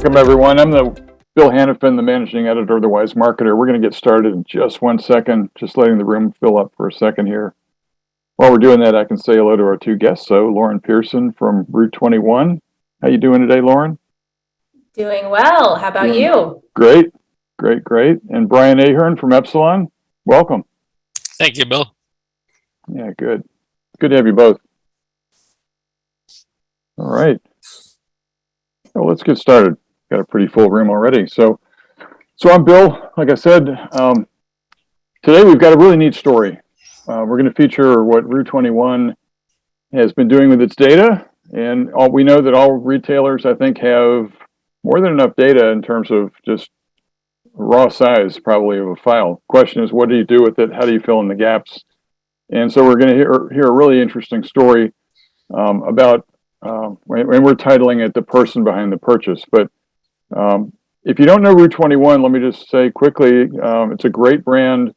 Welcome, everyone. I'm Bill Hannafin, the managing editor of The Wise Marketer. We're going to get started in just 1 second, just letting the room fill up for a second here. While we're doing that, I can say hello to our two guests. So, Lauren Pearson from rue21. How you doing today, Lauren? Doing well. How about you? Great. And Brian Ahern from Epsilon. Welcome. Thank you, Bill. Yeah, good. Good to have you both. All right. Well, let's get started. Got a pretty full room already. So I'm Bill. Like I said, today we've got a really neat story. We're going to feature what rue21 has been doing with its data, and we know that all retailers, I think, have more than enough data in terms of just raw size, probably, of a file. Question is, what do you do with it? How do you fill in the gaps? And so we're going to hear a really interesting story about. And we're titling it "The Person Behind the Purchase." But if you don't know rue21, let me just say quickly, it's a great brand.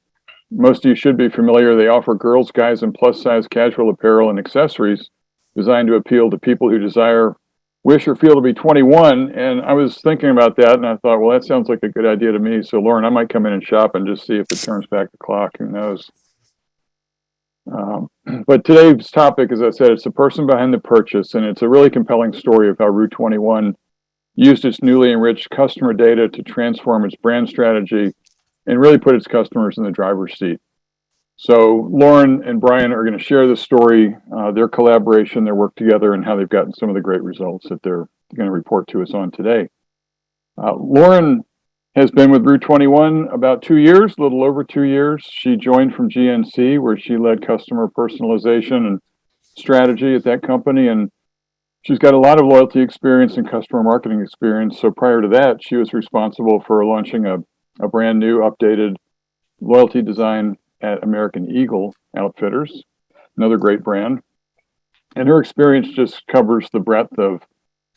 Most of you should be familiar. They offer girls, guys, and plus-size casual apparel and accessories designed to appeal to people who desire, wish, or feel to be 21. And I was thinking about that, and I thought, well, that sounds like a good idea to me. So, Lauren, I might come in and shop and just see if it turns back the clock. Who knows? But today's topic, as I said, it's the person behind the purchase, and it's a really compelling story of how rue21 used its newly enriched customer data to transform its brand strategy and really put its customers in the driver's seat. So Lauren and Brian are going to share the story, their collaboration, their work together, and how they've gotten some of the great results that they're going to report to us on today. Lauren has been with rue21 about 2 years, a little over 2 years. She joined from GNC, where she led customer personalization and strategy at that company, and she's got a lot of loyalty experience and customer marketing experience. So prior to that, she was responsible for launching a brand new updated loyalty design at American Eagle Outfitters, another great brand. And her experience just covers the breadth of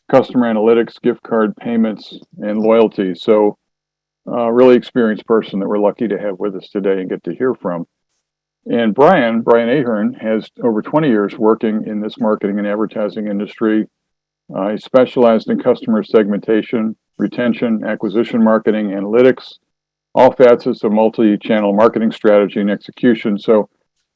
customer analytics, gift card payments, and loyalty. So really experienced person that we're lucky to have with us today and get to hear from. And Brian Ahern has over 20 years working in this marketing and advertising industry. He specialized in customer segmentation, retention, acquisition marketing, analytics, all facets of multi-channel marketing strategy and execution. So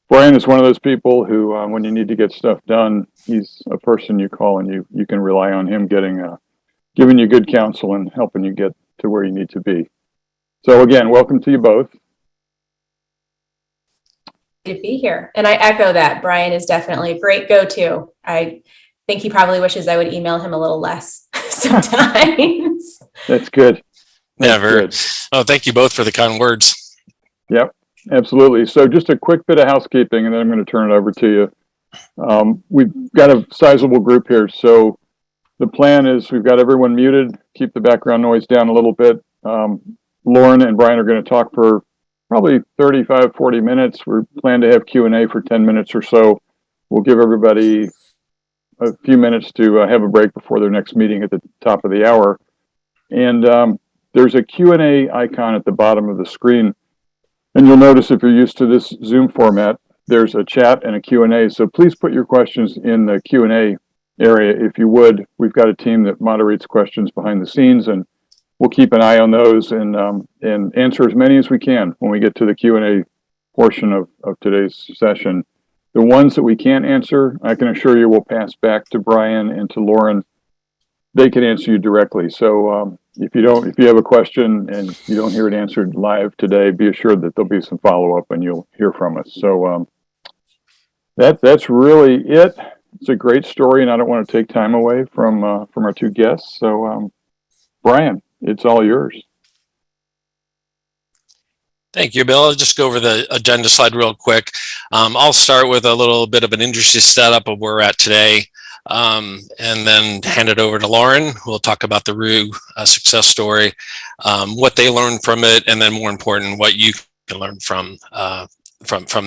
Brian is one of those people who, when you need to get stuff done, he's a person you call and you can rely on him giving you good counsel and helping you get to where you need to be. So again, welcome to you both. To be here. And I echo that. Brian is definitely a great go-to. I think he probably wishes I would email him a little less sometimes. That's good. Never. Good. Oh, thank you both for the kind words. Yep, absolutely. So just a quick bit of housekeeping, and then I'm going to turn it over to you. We've got a sizable group here. So the plan is we've got everyone muted, keep the background noise down a little bit. Lauren and Brian are going to talk for probably 35, 40 minutes. We plan to have Q&A for 10 minutes or so. We'll give everybody a few minutes to have a break before their next meeting at the top of the hour. And there's a Q&A icon at the bottom of the screen. And you'll notice if you're used to this Zoom format, there's a chat and a Q&A. So please put your questions in the Q&A area if you would. We've got a team that moderates questions behind the scenes, and we'll keep an eye on those and answer as many as we can when we get to the Q&A portion of today's session. The ones that we can't answer, I can assure you we'll pass back to Brian and to Lauren. They can answer you directly. So if you have a question and you don't hear it answered live today, be assured that there'll be some follow-up and you'll hear from us. So that's really it. It's a great story, and I don't want to take time away from our two guests. So Brian, it's all yours. Thank you, Bill. I'll just go over the agenda slide real quick. I'll start with a little bit of an industry setup of where we're at today, and then hand it over to Lauren, who will talk about the Rue success story, what they learned from it, and then more important, what you can learn from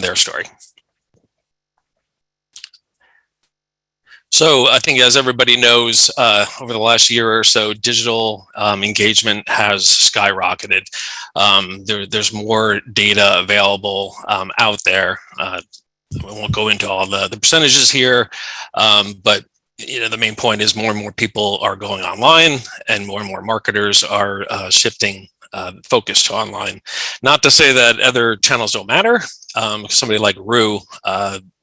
their story. So I think, as everybody knows, over the last year or so, digital engagement has skyrocketed. There's more data available out there. We won't go into all the percentages here, but the main point is more and more people are going online, and more marketers are shifting focus to online. Not to say that other channels don't matter. Somebody like Rue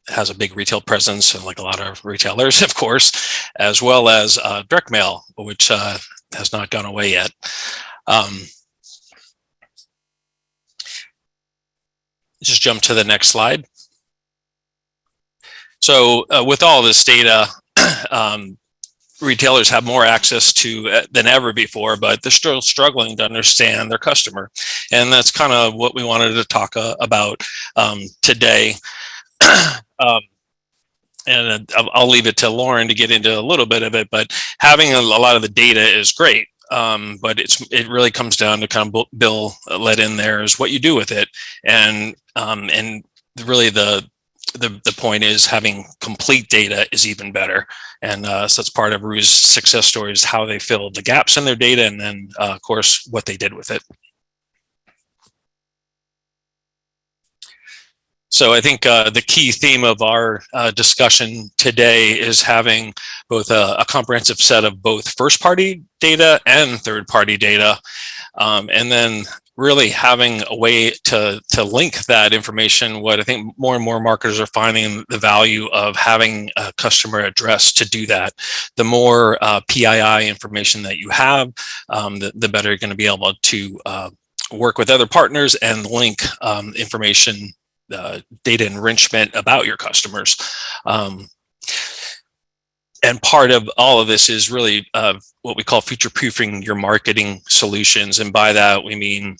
has a big retail presence, and like a lot of retailers, of course, as well as direct mail, which has not gone away yet. Just jump to the next slide. So with all this data, retailers have more access to than ever before, but they're still struggling to understand their customer. And that's kind of what we wanted to talk about today. And I'll leave it to Lauren to get into a little bit of it, but having a lot of the data is great. But it really comes down to kind of Bill let in there is what you do with it. And really the point is having complete data is even better. And so that's part of Rue's success stories, how they filled the gaps in their data, and then of course, what they did with it. So I think the key theme of our discussion today is having both a comprehensive set of both first-party data and third-party data, and then really having a way to link that information. What I think more and more marketers are finding the value of having a customer address to do that. The more PII information that you have, the better you're going to be able to work with other partners and link information, data enrichment about your customers. And part of all of this is really what we call future-proofing your marketing solutions. And by that, we mean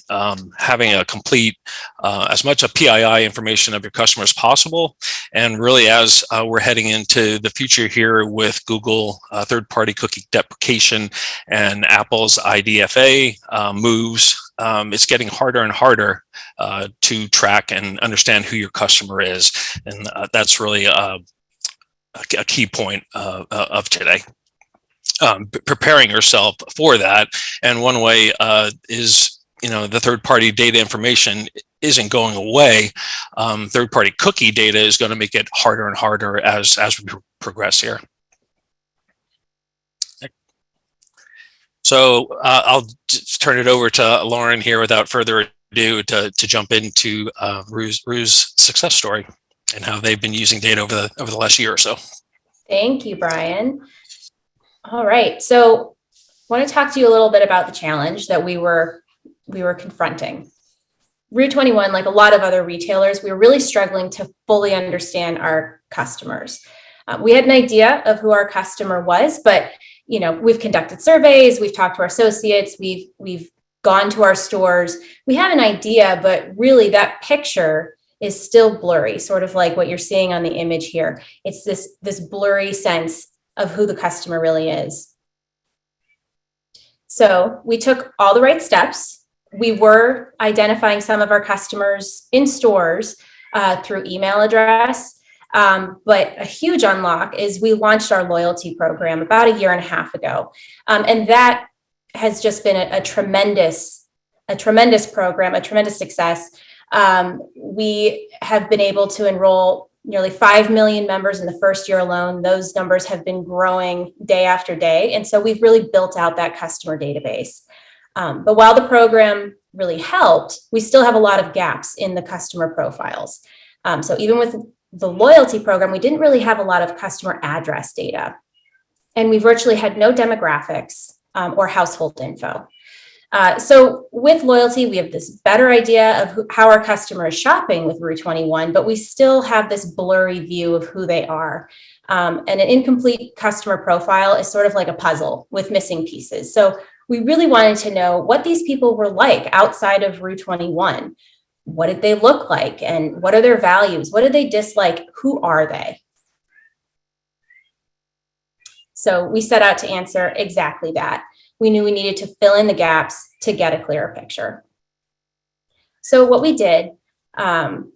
having a complete, as much a PII information of your customer as possible. And really, as we're heading into the future here with Google third-party cookie deprecation and Apple's IDFA moves, it's getting harder and harder to track and understand who your customer is. And that's really a key point of today. Preparing yourself for that. And one way is, the third-party data information isn't going away. Third-party cookie data is going to make it harder and harder as we progress here. So I'll just turn it over to Lauren here without further ado to jump into Rue's success story and how they've been using data over the last year or so. Thank you, Brian. All right, so I want to talk to you a little bit about the challenge that we were confronting. rue21, like a lot of other retailers, we were really struggling to fully understand our customers. We had an idea of who our customer was, but we've conducted surveys, we've talked to our associates, we've gone to our stores. We have an idea, but really that picture is still blurry, sort of like what you're seeing on the image here. It's this blurry sense of who the customer really is. So we took all the right steps. We were identifying some of our customers in stores through email address, but a huge unlock is we launched our loyalty program about a year and a half ago. And that has just been a tremendous program, a tremendous success. We have been able to enroll nearly 5 million members in the first year alone. Those numbers have been growing day after day. And so we've really built out that customer database. But while the program really helped, we still have a lot of gaps in the customer profiles. So even with the loyalty program, we didn't really have a lot of customer address data. And we virtually had no demographics or household info. So with loyalty, we have this better idea of how our customer is shopping with rue21, but we still have this blurry view of who they are. And an incomplete customer profile is sort of like a puzzle with missing pieces. So we really wanted to know what these people were like outside of rue21. What did they look like? And what are their values? What do they dislike? Who are they? So we set out to answer exactly that. We knew we needed to fill in the gaps to get a clearer picture. So what we did, well,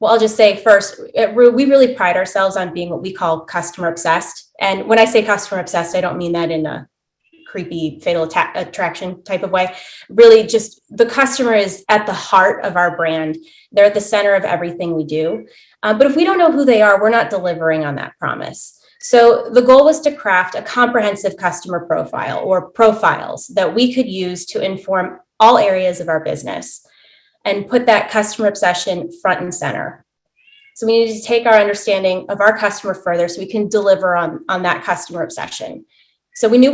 I'll just say first, at Rue, we really pride ourselves on being what we call customer obsessed. And when I say customer obsessed, I don't mean that in a creepy fatal attraction type of way. Really, just the customer is at the heart of our brand. They're at the center of everything we do. But if we don't know who they are, we're not delivering on that promise. So the goal was to craft a comprehensive customer profile or profiles that we could use to inform all areas of our business and put that customer obsession front and center. So we needed to take our understanding of our customer further so we can deliver on that customer obsession. So we knew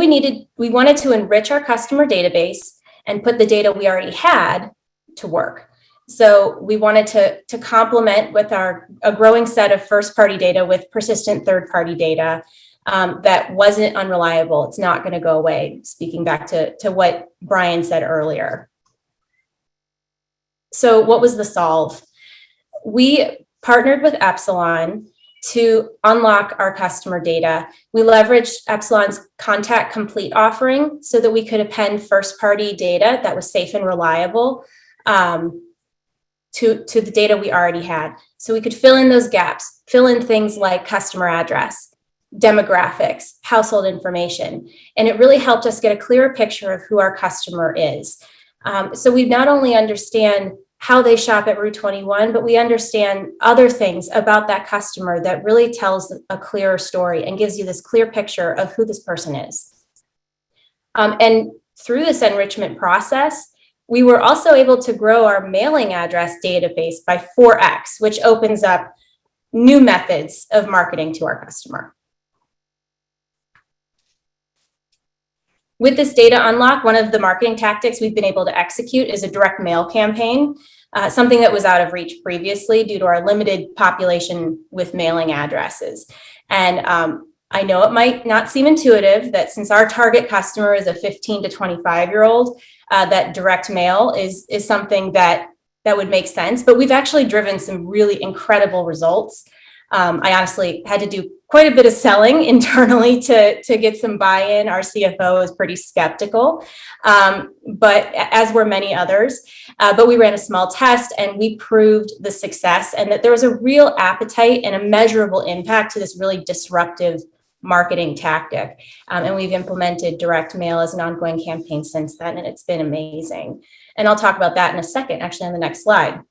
we wanted to enrich our customer database and put the data we already had to work. So we wanted to complement with a growing set of first-party data with persistent third-party data that wasn't unreliable. It's not going to go away, speaking back to what Brian said earlier. So what was the solve? We partnered with Epsilon to unlock our customer data. We leveraged Epsilon's Contact Complete offering so that we could append first-party data that was safe and reliable to the data we already had. So we could fill in those gaps, fill in things like customer address, demographics, household information. And it really helped us get a clearer picture of who our customer is. So we not only understand how they shop at rue21, but we understand other things about that customer that really tells a clearer story and gives you this clear picture of who this person is. And through this enrichment process, we were also able to grow our mailing address database by 4x, which opens up new methods of marketing to our customer. With this data unlock, one of the marketing tactics we've been able to execute is a direct mail campaign, something that was out of reach previously due to our limited population with mailing addresses. And I know it might not seem intuitive that since our target customer is a 15 to 25-year-old, that direct mail is something that would make sense, but we've actually driven some really incredible results. I honestly had to do quite a bit of selling internally to get some buy-in. Our CFO is pretty skeptical, but as were many others. But we ran a small test and we proved the success and that there was a real appetite and a measurable impact to this really disruptive marketing tactic. And we've implemented direct mail as an ongoing campaign since then, and it's been amazing. And I'll talk about that in a second, actually on the next slide.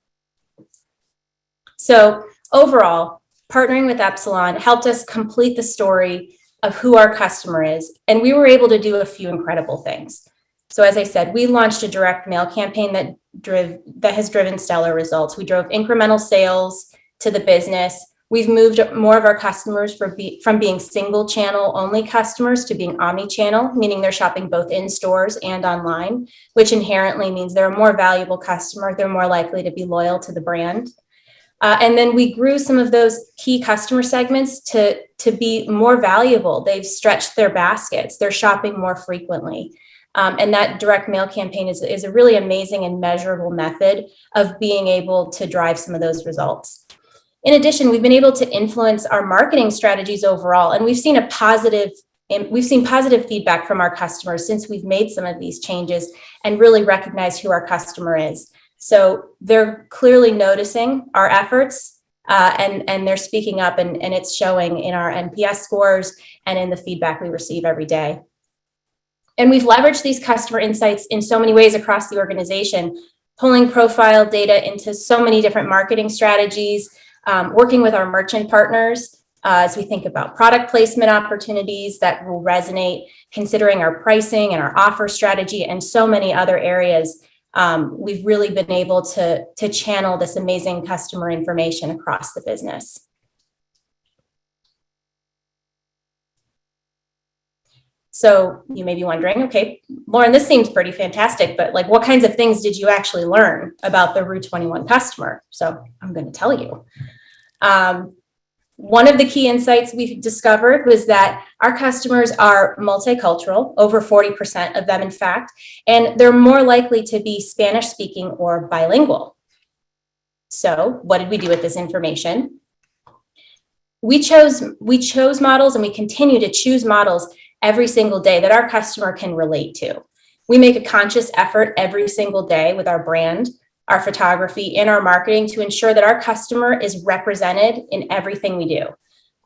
So overall, partnering with Epsilon helped us complete the story of who our customer is, and we were able to do a few incredible things. So as I said, we launched a direct mail campaign that has driven stellar results. We drove incremental sales to the business. We've moved more of our customers from being single channel only customers to being omni-channel, meaning they're shopping both in stores and online, which inherently means they're a more valuable customer. They're more likely to be loyal to the brand. And then we grew some of those key customer segments to be more valuable. They've stretched their baskets. They're shopping more frequently. And that direct mail campaign is a really amazing and measurable method of being able to drive some of those results. In addition, we've been able to influence our marketing strategies overall, and we've seen positive feedback from our customers since we've made some of these changes and really recognized who our customer is. So they're clearly noticing our efforts and they're speaking up, and it's showing in our NPS scores and in the feedback we receive every day. And we've leveraged these customer insights in so many ways across the organization, pulling profile data into so many different marketing strategies, working with our merchant partners as we think about product placement opportunities that will resonate, considering our pricing and our offer strategy and so many other areas. We've really been able to channel this amazing customer information across the business. So you may be wondering, okay, Lauren, this seems pretty fantastic, but like what kinds of things did you actually learn about the rue21 customer? So I'm going to tell you. One of the key insights we discovered was that our customers are multicultural, over 40% of them, in fact, and they're more likely to be Spanish speaking or bilingual. So what did we do with this information? We chose models, and we continue to choose models every single day that our customer can relate to. We make a conscious effort every single day with our brand, our photography, and our marketing to ensure that our customer is represented in everything we do.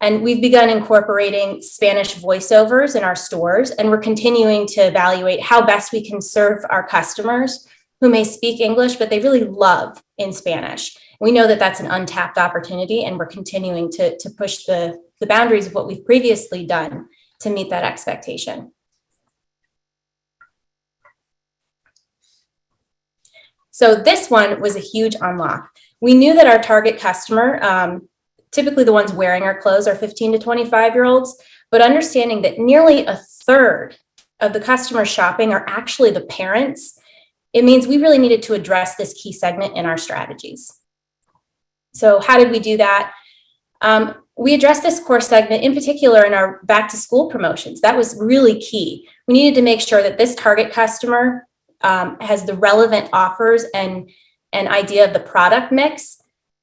And we've begun incorporating Spanish voiceovers in our stores, and we're continuing to evaluate how best we can serve our customers who may speak English, but they really love in Spanish. We know that that's an untapped opportunity, and we're continuing to push the the boundaries of what we've previously done to meet that expectation. So this one was a huge unlock. We knew that our target customer, typically the ones wearing our clothes, are 15 to 25-year-olds, but understanding that nearly a third of the customers shopping are actually the parents, it means we really needed to address this key segment in our strategies. So how did we do that? We addressed this core segment in particular in our back to school promotions. That was really key. We needed to make sure that this target customer has the relevant offers and an idea of the product mix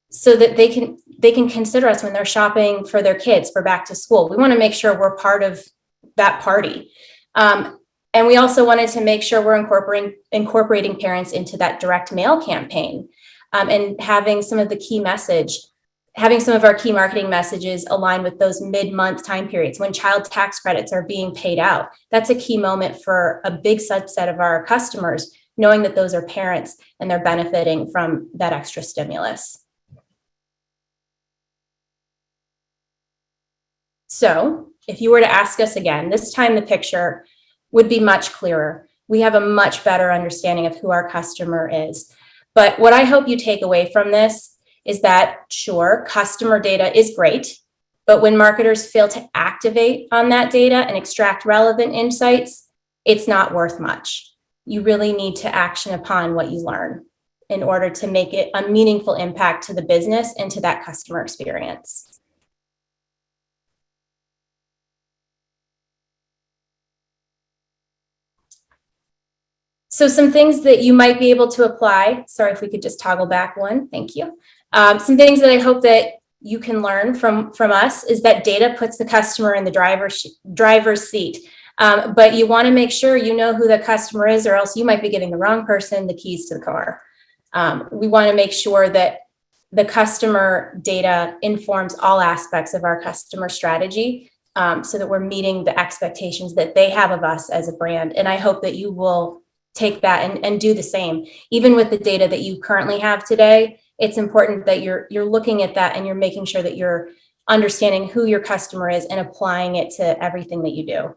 so that they can consider us when they're shopping for their kids for back to school. We want to make sure we're part of that party. And we also wanted to make sure we're incorporating parents into that direct mail campaign, and having some of our key marketing messages align with those mid-month time periods when child tax credits are being paid out. That's a key moment for a big subset of our customers, knowing that those are parents and they're benefiting from that extra stimulus. So if you were to ask us again, this time the picture would be much clearer. We have a much better understanding of who our customer is. But what I hope you take away from this is that, sure, customer data is great, but when marketers fail to activate on that data and extract relevant insights, it's not worth much. You really need to action upon what you learn in order to make it a meaningful impact to the business and to that customer experience. So some things that you might be able to apply. Sorry, if we could just toggle back one. Thank you. Some things that I hope that you can learn from us is that data puts the customer in the driver's seat. But you want to make sure you know who the customer is, or else you might be giving the wrong person the keys to the car. We want to make sure that the customer data informs all aspects of our customer strategy, so that we're meeting the expectations that they have of us as a brand. And I hope that you will take that and do the same. Even with the data that you currently have today, it's important that you're looking at that and you're making sure that you're understanding who your customer is and applying it to everything that you do.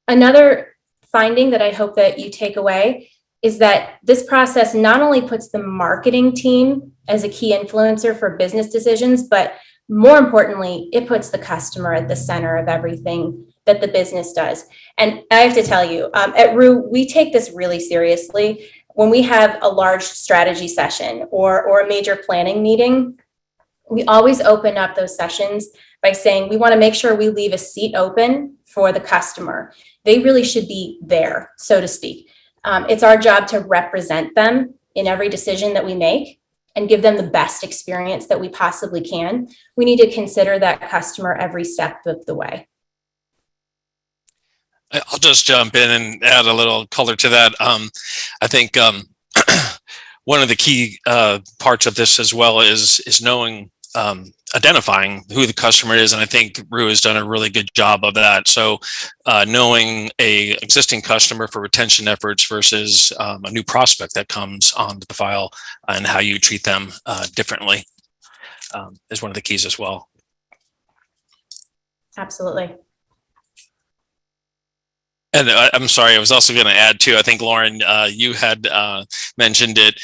Another finding that I hope that you take away is that this process not only puts the marketing team as a key influencer for business decisions, but more importantly, it puts the customer at the center of everything that the business does. And I have to tell you, at Rue, we take this really seriously. When we have a large strategy session or a major planning meeting, we always open up those sessions by saying we want to make sure we leave a seat open for the customer. They really should be there, so to speak. It's our job to represent them in every decision that we make and give them the best experience that we possibly can. We need to consider that customer every step of the way. I'll just jump in and add a little color to that. I think one of the key parts of this as well is knowing, identifying who the customer is, and I think Rue has done a really good job of that. So knowing a existing customer for retention efforts versus a new prospect that comes onto the file and how you treat them differently is one of the keys as well. Absolutely. And I'm sorry, I was also going to add too, I think Lauren, you had mentioned it.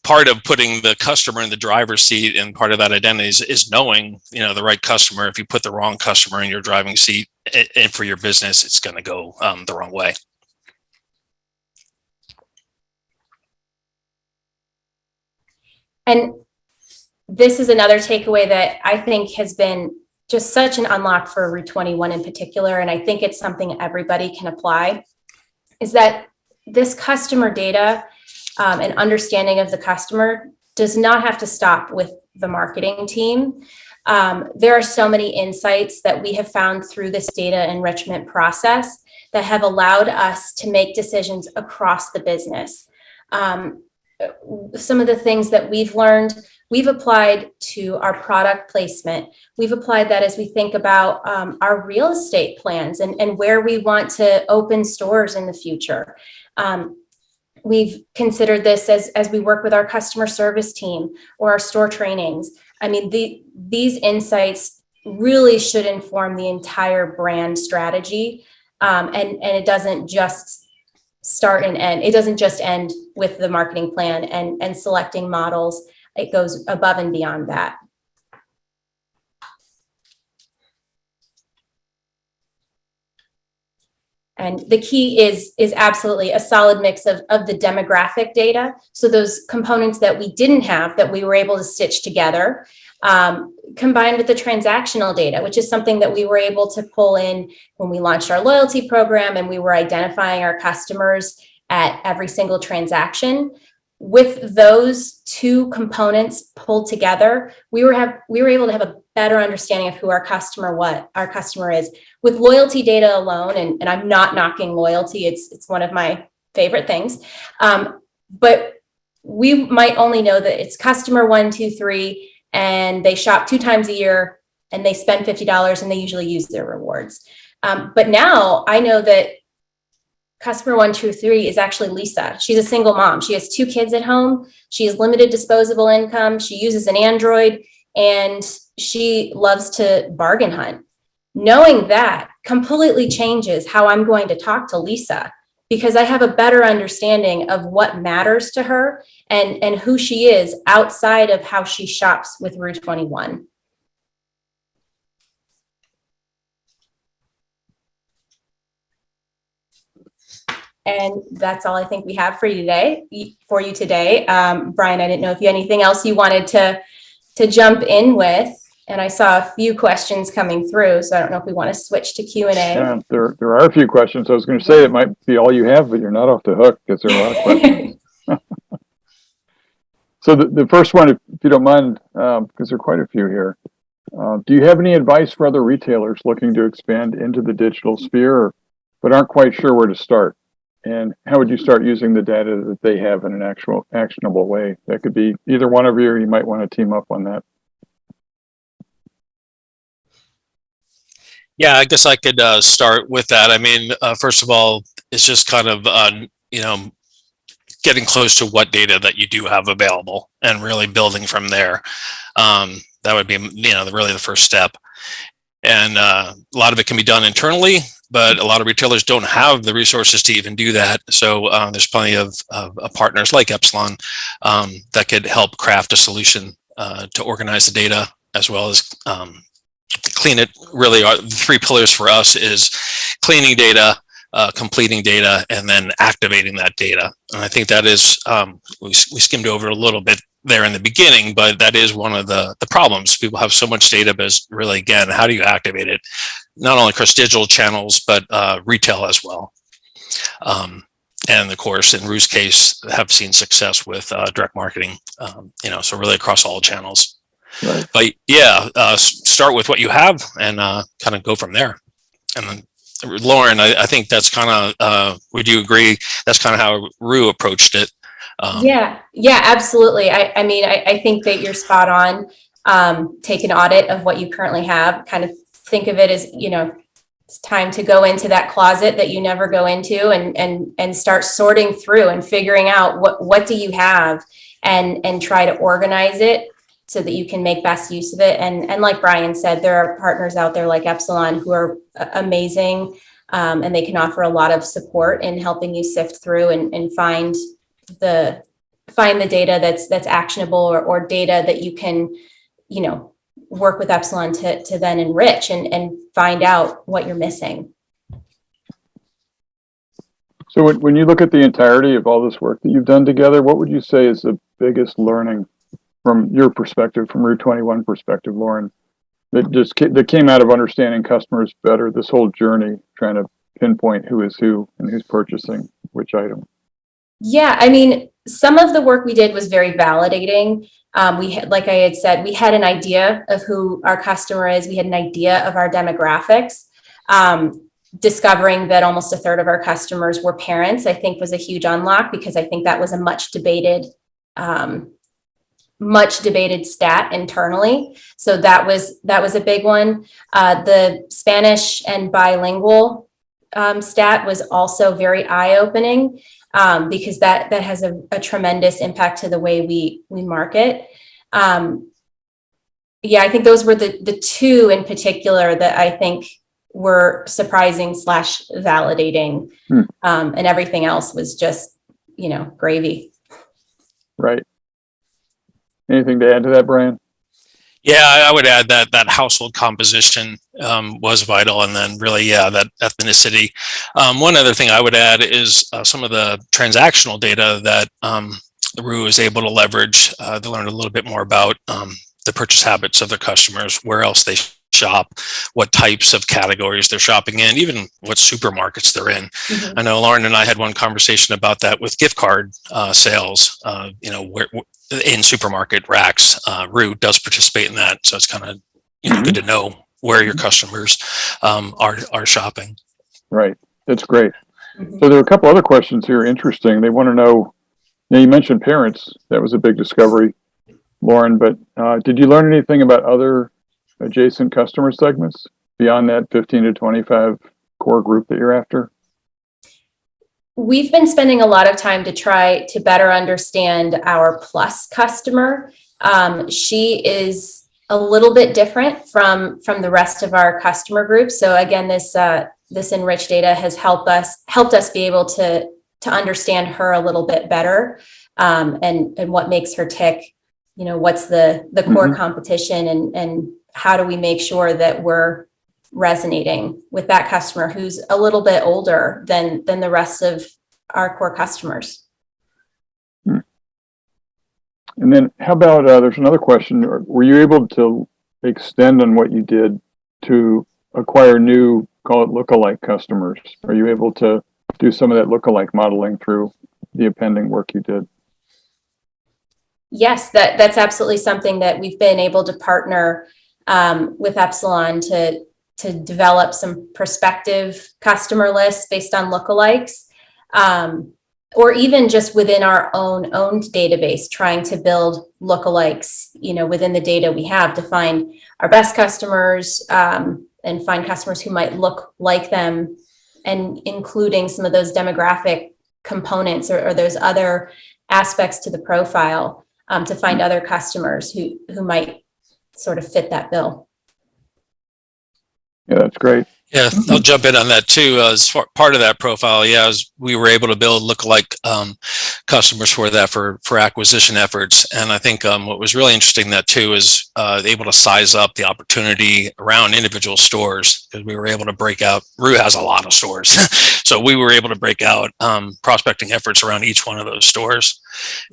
Part of putting the customer in the driver's seat and part of that identity is knowing, the right customer. If you put the wrong customer in your driving seat and for your business, it's going to go the wrong way. And this is another takeaway that I think has been just such an unlock for rue21 in particular, and I think it's something everybody can apply, is that this customer data and understanding of the customer does not have to stop with the marketing team. There are so many insights that we have found through this data enrichment process that have allowed us to make decisions across the business. Some of the things that we've learned, we've applied to our product placement. We've applied that as we think about our real estate plans and where we want to open stores in the future. we've considered this as we work with our customer service team or our store trainings. I mean, these insights really should inform the entire brand strategy. And it doesn't just start and end. It doesn't just end with the marketing plan and selecting models. It goes above and beyond that. And the key is absolutely a solid mix of the demographic data. So those components that we didn't have that we were able to stitch together, combined with the transactional data, which is something that we were able to pull in when we launched our loyalty program and we were identifying our customers at every single transaction. With those two components pulled together, we were able to have a better understanding of who our customer is. With loyalty data alone, and I'm not knocking loyalty, it's one of my favorite things, but we might only know that it's customer 123 and they shop 2 times a year and they spend $50 and they usually use their rewards. But now I know that customer 123 is actually Lisa. She's a single mom. She has 2 kids at home. She has limited disposable income. She uses an Android and she loves to bargain hunt. Knowing that completely changes how I'm going to talk to Lisa, because I have a better understanding of what matters to her and who she is outside of how she shops with rue21. And that's all I think we have for you today. Brian, I didn't know if you had anything else you wanted to jump in with. And I saw a few questions coming through, so I don't know if we want to switch to Q&A. Yeah, there are a few questions. I was going to say it might be all you have, but you're not off the hook because there are a lot of questions. So the first one, if you don't mind, because there are quite a few here. Do you have any advice for other retailers looking to expand into the digital sphere, but aren't quite sure where to start? And how would you start using the data that they have in an actual actionable way? That could be either one of you, or you might want to team up on that. Yeah, I guess I could start with that. I mean, first of all, it's just kind of, getting close to what data that you do have available and really building from there. That would be, really the first step. And a lot of it can be done internally, but a lot of retailers don't have the resources to even do that. So there's plenty of partners like Epsilon that could help craft a solution to organize the data as well as clean it. Really, the 3 pillars for us is cleaning data, completing data, and then activating that data. And I think that is, we skimmed over a little bit there in the beginning, but that is one of the problems. People have so much data, but really, again, how do you activate it? Not only across digital channels, but retail as well. And of course, in Rue's case, have seen success with direct marketing, so really across all channels. Right. But yeah, start with what you have and kind of go from there. And then Lauren, I think that's kind of, would you agree? That's kind of how Rue approached it. Yeah, absolutely. I mean, I think that you're spot on. Take an audit of what you currently have, kind of think of it as, it's time to go into that closet that you never go into and start sorting through and figuring out what do you have and try to organize it so that you can make best use of it. And like Brian said, there are partners out there like Epsilon who are amazing, and they can offer a lot of support in helping you sift through and find the data that's actionable or data that you can, work with Epsilon to then enrich and find out what you're missing. So when you look at the entirety of all this work that you've done together, what would you say is the biggest learning from your perspective, from rue21 perspective, Lauren, that came out of understanding customers better, this whole journey, trying to pinpoint who is who and who's purchasing which item? Yeah, I mean, some of the work we did was very validating. Like I had said, we had an idea of who our customer is. We had an idea of our demographics. Discovering that almost 1/3 of our customers were parents, I think, was a huge unlock, because I think that was a much debated stat internally. So that was a big one. The Spanish and bilingual stat was also very eye-opening, because that has a tremendous impact to the way we market. Yeah, I think those were the two in particular that I think were surprising / validating. And everything else was just, gravy. Right. Anything to add to that, Brian? Yeah, I would add that household composition was vital, and then really, that ethnicity. One other thing I would add is some of the transactional data that Rue is able to leverage to learn a little bit more about the purchase habits of their customers, where else they shop, what types of categories they're shopping in, even what supermarkets they're in. Mm-hmm. I know Lauren and I had one conversation about that with gift card sales. Where in supermarket racks, Rue does participate in that, so it's kind of good to know where your customers are shopping. Right, that's great. Mm-hmm. So there are a couple other questions here interesting. They want to know. You mentioned parents. That was a big discovery, Lauren. But did you learn anything about other adjacent customer segments beyond that 15 to 25 core group that you're after? We've been spending a lot of time to try to better understand our plus customer. She is a little bit different from the rest of our customer group. So again, this enriched data has helped us be able to understand her a little bit better, and what makes her tick. What's the core competition, and how do we make sure that we're resonating with that customer who's a little bit older than the rest of our core customers. And then how about, there's another question. Were you able to extend on what you did to acquire new, call it lookalike customers? Are you able to do some of that lookalike modeling through the appending work you did? Yes, that's absolutely something that we've been able to partner with Epsilon to develop some prospective customer lists based on lookalikes, or even just within our owned database, trying to build lookalikes, within the data we have to find our best customers, and find customers who might look like them, and including some of those demographic components or those other aspects to the profile, to find other customers who might sort of fit that bill. Yeah, that's great. Yeah, I'll jump in on that too. As part of that profile, as we were able to build lookalike customers for that for acquisition efforts. And I think what was really interesting that too is able to size up the opportunity around individual stores, because we were able to break out. Rue has a lot of stores, so we were able to break out prospecting efforts around each one of those stores.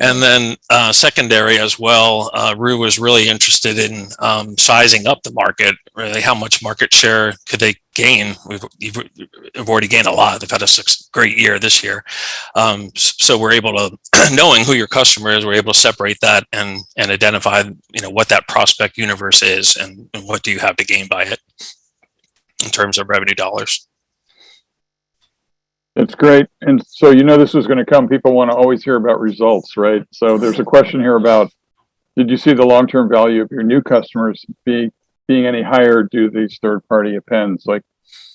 And then secondary as well, Rue was really interested in sizing up the market. Really, how much market share could they gain? We've already gained a lot. They've had a great year this year. So we're able to, knowing who your customer is, we're able to separate that and identify, what that prospect universe is, and what do you have to gain by it in terms of revenue dollars. That's great. And so, this is going to come. People want to always hear about results, right? So there's a question here about, did you see the long-term value of your new customers being any higher due to these third-party appends? Like,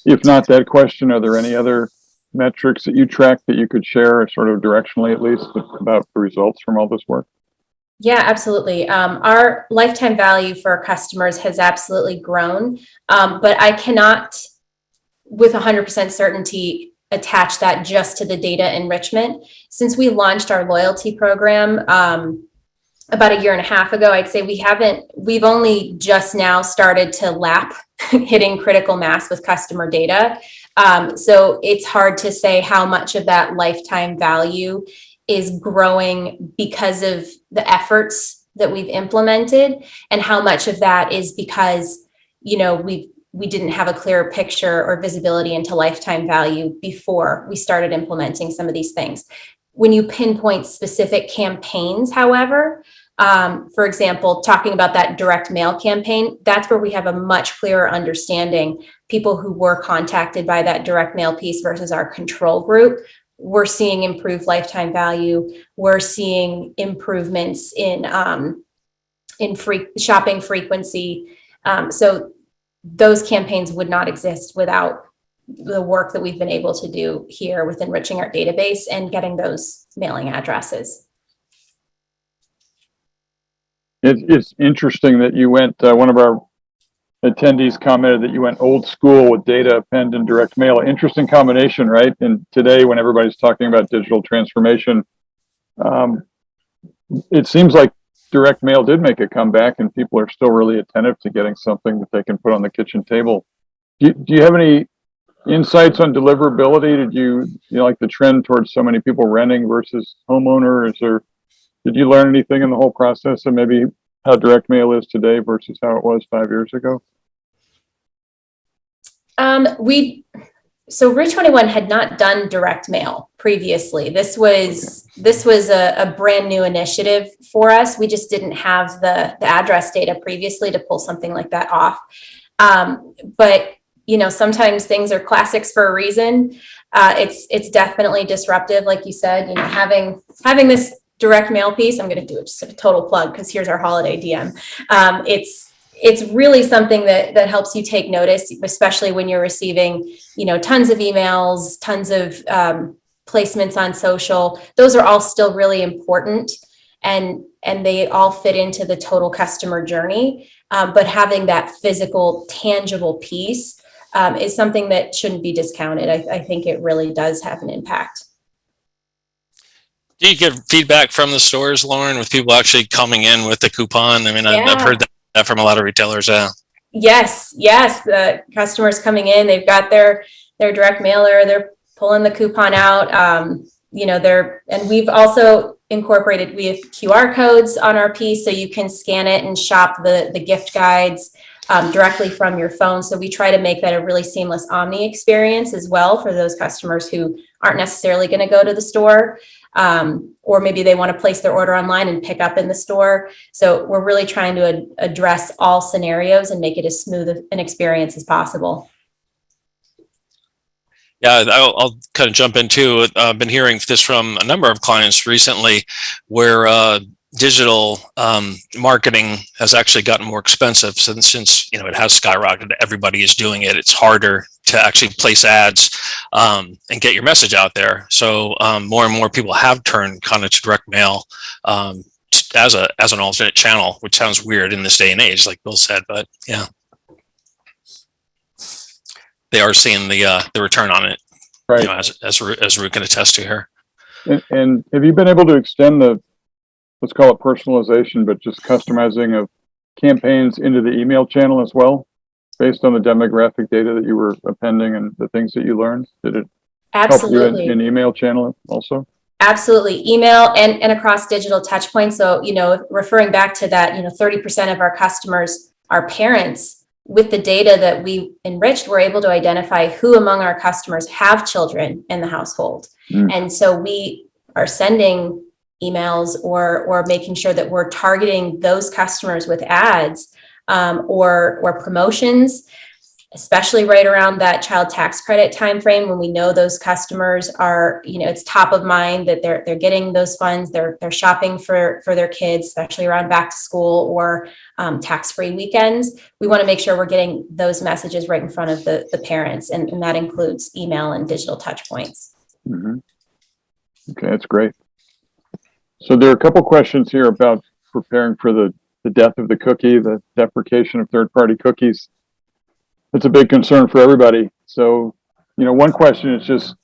if not that question, are there any other metrics that you track that you could share, sort of directionally at least, about the results from all this work? Yeah, absolutely. Our lifetime value for our customers has absolutely grown, but I cannot, with 100% certainty, attach that just to the data enrichment. Since we launched our loyalty program about a year and a half ago, I'd say we've only just now started to lap hitting critical mass with customer data. So it's hard to say how much of that lifetime value is growing because of the efforts that we've implemented, and how much of that is because, we didn't have a clear picture or visibility into lifetime value before we started implementing some of these things. When you pinpoint specific campaigns, however, for example, talking about that direct mail campaign, that's where we have a much clearer understanding. People who were contacted by that direct mail piece versus our control group, we're seeing improved lifetime value. We're seeing improvements in shopping frequency. So those campaigns would not exist without the work that we've been able to do here with enriching our database and getting those mailing addresses. It's interesting that you went, one of our attendees commented that you went old school with data, append, and direct mail. Interesting combination, right? And today, when everybody's talking about digital transformation, it seems like direct mail did make a comeback, and people are still really attentive to getting something that they can put on the kitchen table. Do you have any insights on deliverability? Did you like the trend towards so many people renting versus homeowner? Did you learn anything in the whole process, and maybe how direct mail is today versus how it was 5 years ago? So rue21 had not done direct mail previously. This was a brand new initiative for us. We just didn't have the address data previously to pull something like that off. But sometimes things are classics for a reason. It's definitely disruptive, like you said. Having this direct mail piece. I'm going to do just a total plug because here's our holiday DM. It's really something that helps you take notice, especially when you're receiving, tons of emails, tons of placements on social. Those are all still really important, and they all fit into the total customer journey. But having that physical, tangible piece is something that shouldn't be discounted. I think it really does have an impact. Do you get feedback from the stores, Lauren, with people actually coming in with the coupon? I mean, yeah. I've heard that from a lot of retailers. Yeah. Yes. The customers coming in, they've got their direct mailer, they're pulling the coupon out. And we've also incorporated, we have QR codes on our piece, so you can scan it and shop the gift guides directly from your phone. So we try to make that a really seamless omni experience as well for those customers who aren't necessarily going to go to the store. Or maybe they want to place their order online and pick up in the store. So we're really trying to address all scenarios and make it as smooth an experience as possible. Yeah, I'll kind of jump into. I've been hearing this from a number of clients recently, where digital marketing has actually gotten more expensive since it has skyrocketed. Everybody is doing it. It's harder to actually place ads and get your message out there. So more and more people have turned kind of to direct mail as an alternate channel, which sounds weird in this day and age, like Bill said, but yeah, they are seeing the return on it, right? As Rue can attest to here. And have you been able to extend let's call it personalization, but just customizing of campaigns into the email channel as well, based on the demographic data that you were appending and the things that you learned? Did it Absolutely. help you in email channel also? Absolutely. Email and across digital touch points. So, referring back to that, 30% of our customers are parents. With the data that we enriched, we're able to identify who among our customers have children in the household. And so we are sending emails or making sure that we're targeting those customers with ads or promotions, especially right around that child tax credit timeframe, when we know those customers are, it's top of mind that they're getting those funds, they're shopping for their kids, especially around back to school or tax-free weekends. We want to make sure we're getting those messages right in front of the parents, and that includes email and digital touch points. Mm-hmm. Okay, that's great. So there are a couple questions here about preparing for the death of the cookie, the deprecation of third-party cookies. It's a big concern for everybody. So, one question is just,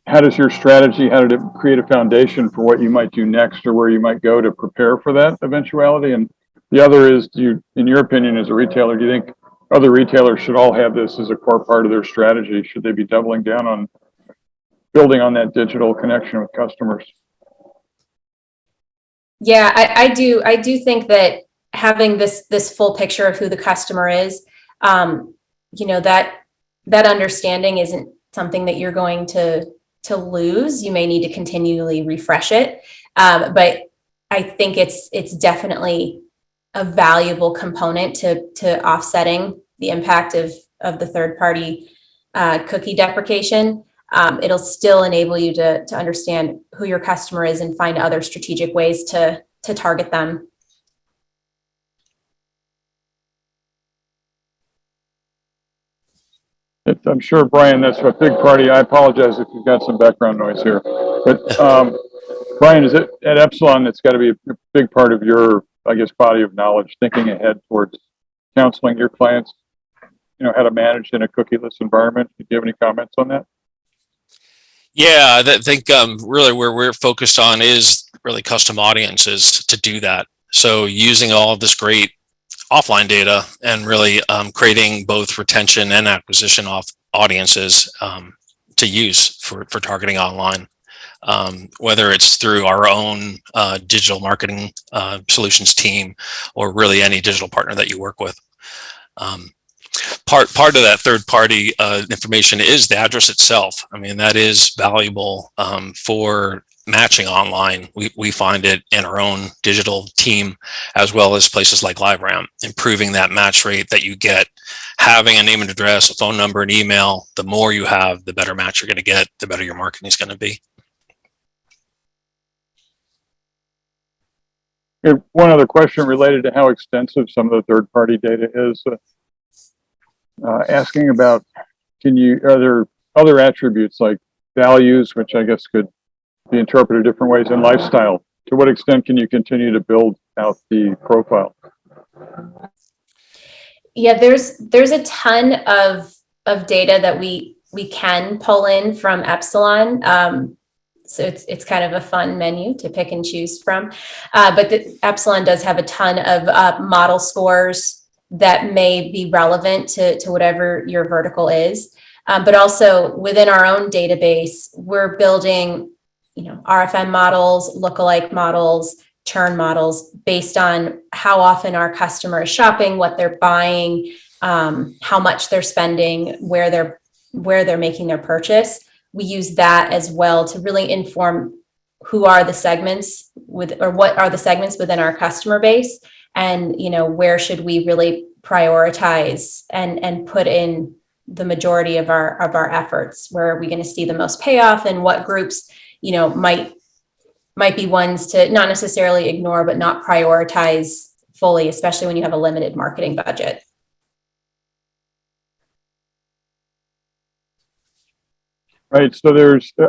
how does your strategy, how did it create a foundation for what you might do next or where you might go to prepare for that eventuality? And the other is, in your opinion as a retailer, do you think other retailers should all have this as a core part of their strategy? Should they be doubling down on building on that digital connection with customers? Yeah, I do think that having this full picture of who the customer is, that understanding isn't something that you're going to lose. You may need to continually refresh it, but I think it's definitely a valuable component to offsetting the impact of the third party cookie deprecation. It'll still enable you to understand who your customer is and find other strategic ways to target them. I'm sure, Brian, that's a big party. I apologize if you've got some background noise here. But Brian, is it at Epsilon, it's got to be a big part of your, I guess, body of knowledge, thinking ahead towards counseling your clients, how to manage in a cookieless environment. Do you have any comments on that? Yeah, I think really where we're focused on is really custom audiences to do that. So using all of this great offline data and really creating both retention and acquisition audiences to use for targeting online, whether it's through our own digital marketing solutions team or really any digital partner that you work with. Part of that third party information is the address itself. I mean, that is valuable for matching online. We find it in our own digital team, as well as places like LiveRamp, improving that match rate that you get. Having a name and address, a phone number, an email, the more you have, the better match you're going to get, the better your marketing is going to be. One other question related to how extensive some of the third-party data is. Asking about, are there other attributes like values, which I guess could be interpreted different ways, and lifestyle? To what extent can you continue to build out the profile? Yeah, there's a ton of data that we can pull in from Epsilon. So it's kind of a fun menu to pick and choose from. But the Epsilon does have a ton of model scores that may be relevant to whatever your vertical is. But also within our own database, we're building, RFM models, lookalike models, churn models based on how often our customer is shopping, what they're buying, how much they're spending, where they're making their purchase. We use that as well to really inform who are the segments what are the segments within our customer base, and where should we really prioritize and put in the majority of our efforts. Where are we going to see the most payoff, and what groups might be ones to not necessarily ignore but not prioritize fully, especially when you have a limited marketing budget. Right. So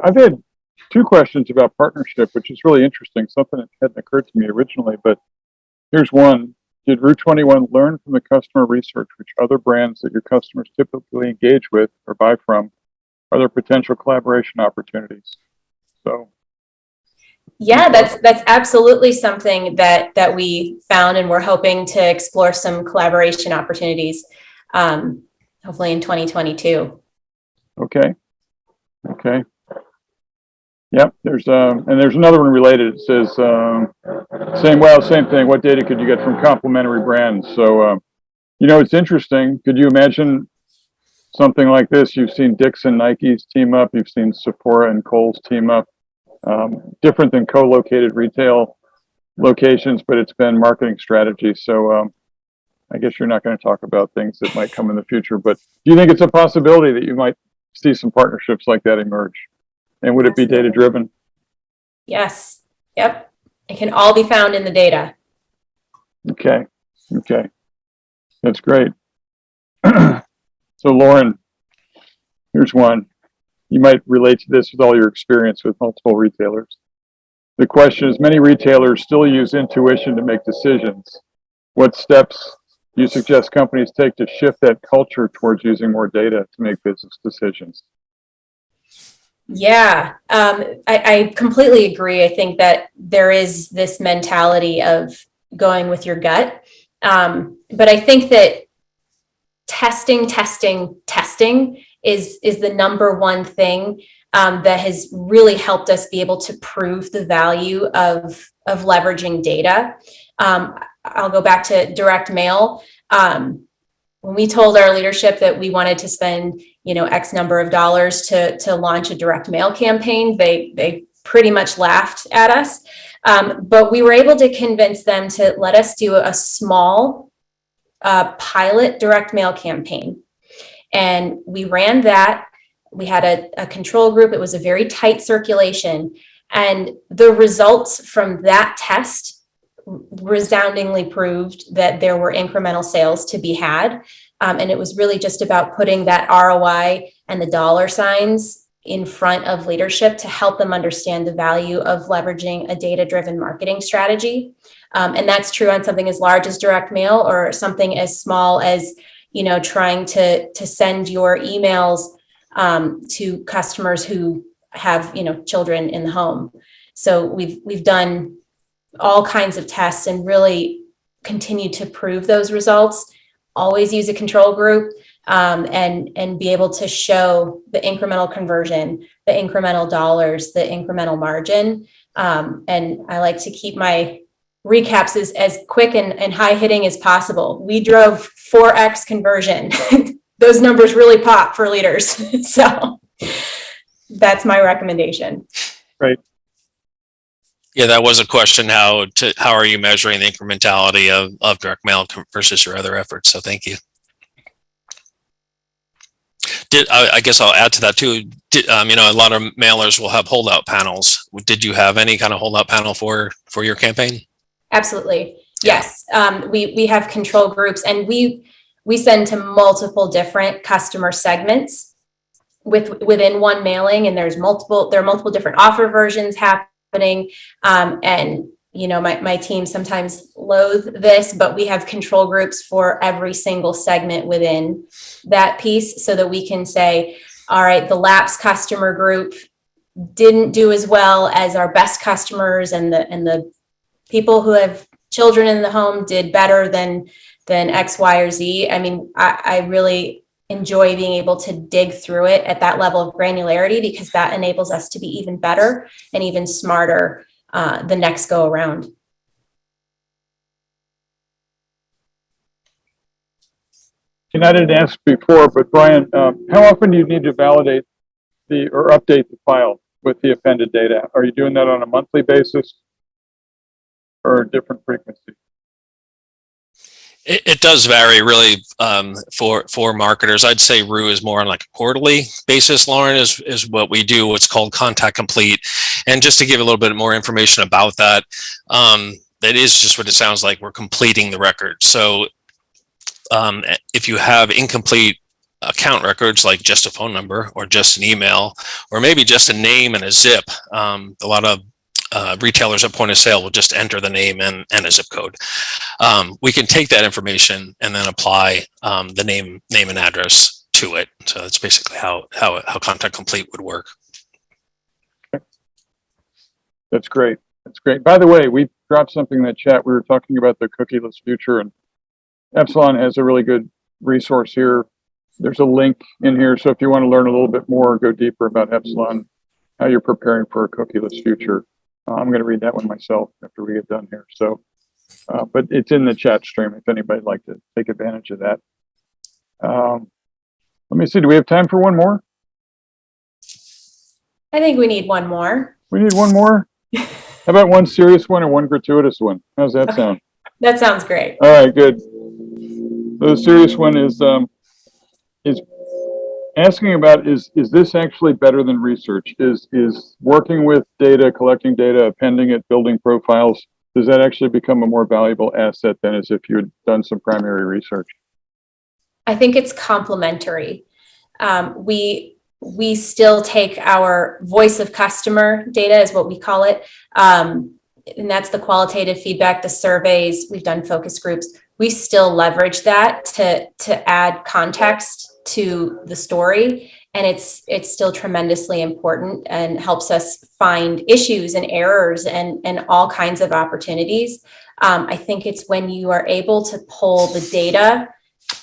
I've had two questions about partnership, which is really interesting, something that hadn't occurred to me originally, but here's one. Did rue21 learn from the customer research which other brands that your customers typically engage with or buy from? Are there potential collaboration opportunities? So yeah, that's absolutely something that we found, and we're hoping to explore some collaboration opportunities, hopefully in 2022. Okay. Yep. There's another one related. It says same thing. What data could you get from complementary brands? So it's interesting. Could you imagine something like this? You've seen Dick's and Nike's team up. You've seen Sephora and Kohl's team up. Different than co-located retail locations, but it's been marketing strategy. So I guess you're not going to talk about things that might come in the future, but do you think it's a possibility that you might see some partnerships like that emerge? And would it be data driven? Yes. Yep. It can all be found in the data. Okay. That's great. So Lauren, here's one. You might relate to this with all your experience with multiple retailers. The question is, many retailers still use intuition to make decisions. What steps do you suggest companies take to shift that culture towards using more data to make business decisions? Yeah, I completely agree. I think that there is this mentality of going with your gut. But I think that testing is the number one thing that has really helped us be able to prove the value of leveraging data. I'll go back to direct mail. When we told our leadership that we wanted to spend, X number of dollars to launch a direct mail campaign, they pretty much laughed at us. But we were able to convince them to let us do a small pilot direct mail campaign. And we ran that. We had a control group. It was a very tight circulation. And the results from that test resoundingly proved that there were incremental sales to be had. And it was really just about putting that ROI and the dollar signs in front of leadership to help them understand the value of leveraging a data-driven marketing strategy. And that's true on something as large as direct mail or something as small as, trying to send your emails to customers who have, children in the home. So we've done all kinds of tests and really continue to prove those results. Always use a control group and be able to show the incremental conversion, the incremental dollars, the incremental margin. And I like to keep my recaps as quick and high hitting as possible. We drove 4x conversion. Those numbers really pop for leaders. So that's my recommendation. Right. Yeah, that was a question. How are you measuring the incrementality of direct mail versus your other efforts? So thank you. I guess I'll add to that too. A lot of mailers will have holdout panels. Did you have any kind of holdout panel for your campaign? Absolutely. Yes. We have control groups, and we send to multiple different customer segments within one mailing, and there are multiple different offer versions happening. And my team sometimes loathe this, but we have control groups for every single segment within that piece so that we can say, all right, the lapsed customer group didn't do as well as our best customers, and the people who have children in the home did better than X, Y, or Z. I mean, I really enjoy being able to dig through it at that level of granularity, because that enables us to be even better and even smarter the next go around. And I didn't ask before, but Brian, how often do you need to validate or update the file with the appended data? Are you doing that on a monthly basis or a different frequency? It does vary really for marketers. I'd say Rue is more on like a quarterly basis. Lauren is what we do, what's called contact complete. And just to give a little bit more information about that, that is just what it sounds like. We're completing the record. So if you have incomplete account records, like just a phone number or just an email, or maybe just a name and a zip, a lot of retailers at point of sale will just enter the name and a zip code. We can take that information and then apply the name and address to it. So that's basically how contact complete would work. That's great. That's great. By the way, we dropped something in the chat. We were talking about the cookieless future, and Epsilon has a really good resource here. There's a link in here. So if you want to learn a little bit more, go deeper about Epsilon, how you're preparing for a cookieless future. I'm going to read that one myself after we get done here. So, but it's in the chat stream if anybody'd like to take advantage of that. Let me see. Do we have time for one more? I think we need one more. We need one more? How about one serious one and one gratuitous one? How's that sound? That sounds great. All right, good. So the serious one is asking about, is this actually better than research? Is working with data, collecting data, appending it, building profiles, does that actually become a more valuable asset than as if you had done some primary research? I think it's complementary. We still take our voice of customer data, is what we call it. And that's the qualitative feedback, the surveys, we've done focus groups. We still leverage that to add context to the story. And it's still tremendously important and helps us find issues and errors and all kinds of opportunities. I think it's when you are able to pull the data,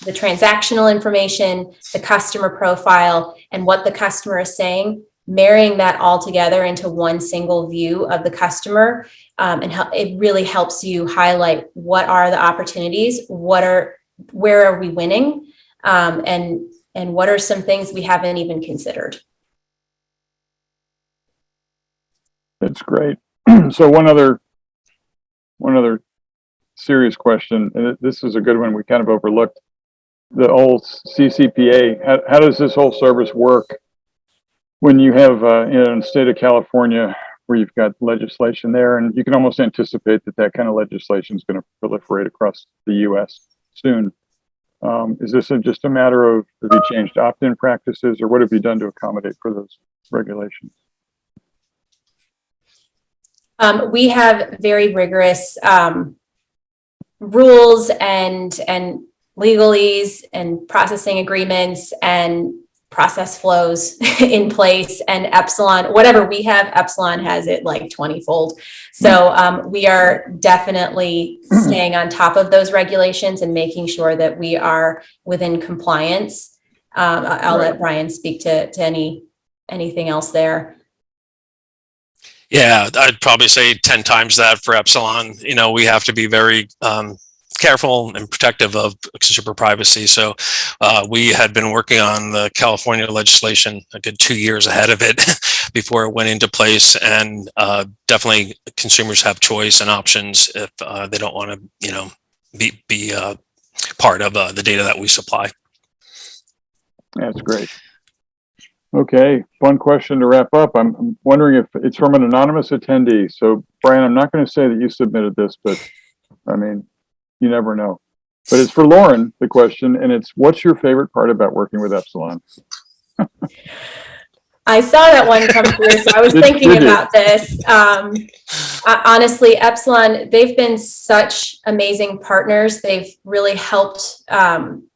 the transactional information, the customer profile, and what the customer is saying, marrying that all together into one single view of the customer. And it really helps you highlight what are the opportunities, where are we winning, and what are some things we haven't even considered. That's great. So one other serious question, and this is a good one we kind of overlooked. The old CCPA, how does this whole service work when you have in the state of California where you've got legislation there, and you can almost anticipate that kind of legislation is going to proliferate across the U.S. soon. Is this just a matter of, have you changed opt-in practices, or what have you done to accommodate for those regulations? We have very rigorous rules and legalese and processing agreements and process flows in place, and Epsilon, whatever we have, Epsilon has it like 20-fold. So we are definitely staying on top of those regulations and making sure that we are within compliance. I'll let Brian speak to anything else there. Yeah, I'd probably say 10 times that for Epsilon. You know, we have to be very careful and protective of consumer privacy. So we had been working on the California legislation a good 2 years ahead of it before it went into place. And definitely consumers have choice and options if they don't want to, you know, be part of the data that we supply. That's great. Okay, fun question to wrap up. I'm wondering if it's from an anonymous attendee. So Brian, I'm not going to say that you submitted this, but I mean, you never know. But it's for Lauren, the question, and it's, what's your favorite part about working with Epsilon? I saw that one come through, so I was thinking about this. Honestly, Epsilon, they've been such amazing partners. They've really helped.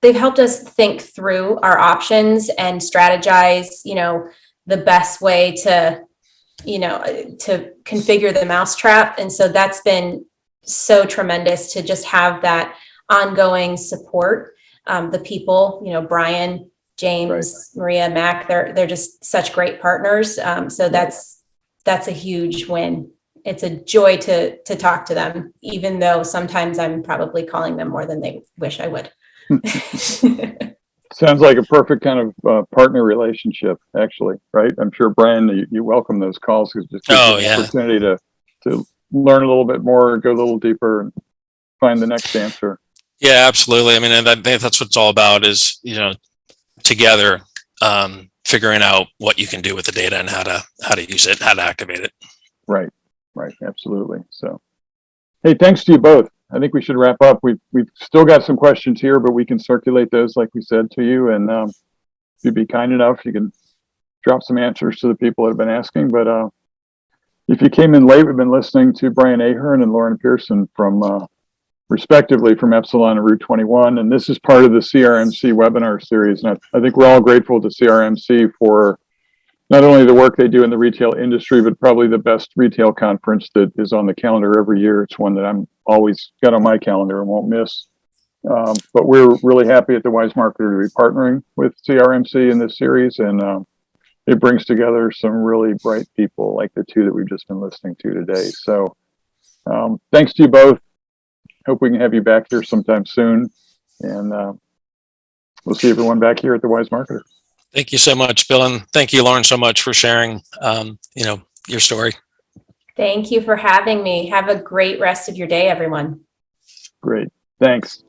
They've helped us think through our options and strategize, you know, the best way to, you know, to configure the mousetrap. And so that's been so tremendous to just have that ongoing support. The people, you know, Brian, James, Maria, Mac, they're just such great partners. So that's a huge win. It's a joy to talk to them, even though sometimes I'm probably calling them more than they wish I would. Sounds like a perfect kind of partner relationship, actually, right? I'm sure, Brian, you welcome those calls because it just gives you an opportunity to learn a little bit more, go a little deeper, and find the next answer. Yeah, absolutely. I mean, and that's what it's all about, is, you know, together figuring out what you can do with the data and how to use it, how to activate it. Right, absolutely. So, hey, thanks to you both. I think we should wrap up. We've still got some questions here, but we can circulate those, like we said, to you. And if you'd be kind enough, you can drop some answers to the people that have been asking. But if you came in late, we've been listening to Brian Ahern and Lauren Pearson from respectively from Epsilon and rue21. And this is part of the CRMC webinar series. And I think we're all grateful to CRMC for not only the work they do in the retail industry, but probably the best retail conference that is on the calendar every year. It's one that I'm always got on my calendar and won't miss. But we're really happy at the Wise Marketer to be partnering with CRMC in this series. And it brings together some really bright people like the two that we've just been listening to today. So thanks to you both. Hope we can have you back here sometime soon. And we'll see everyone back here at the Wise Marketer. Thank you so much, Bill. And thank you, Lauren, so much for sharing, you know, your story. Thank you for having me. Have a great rest of your day, everyone. Great. Thanks.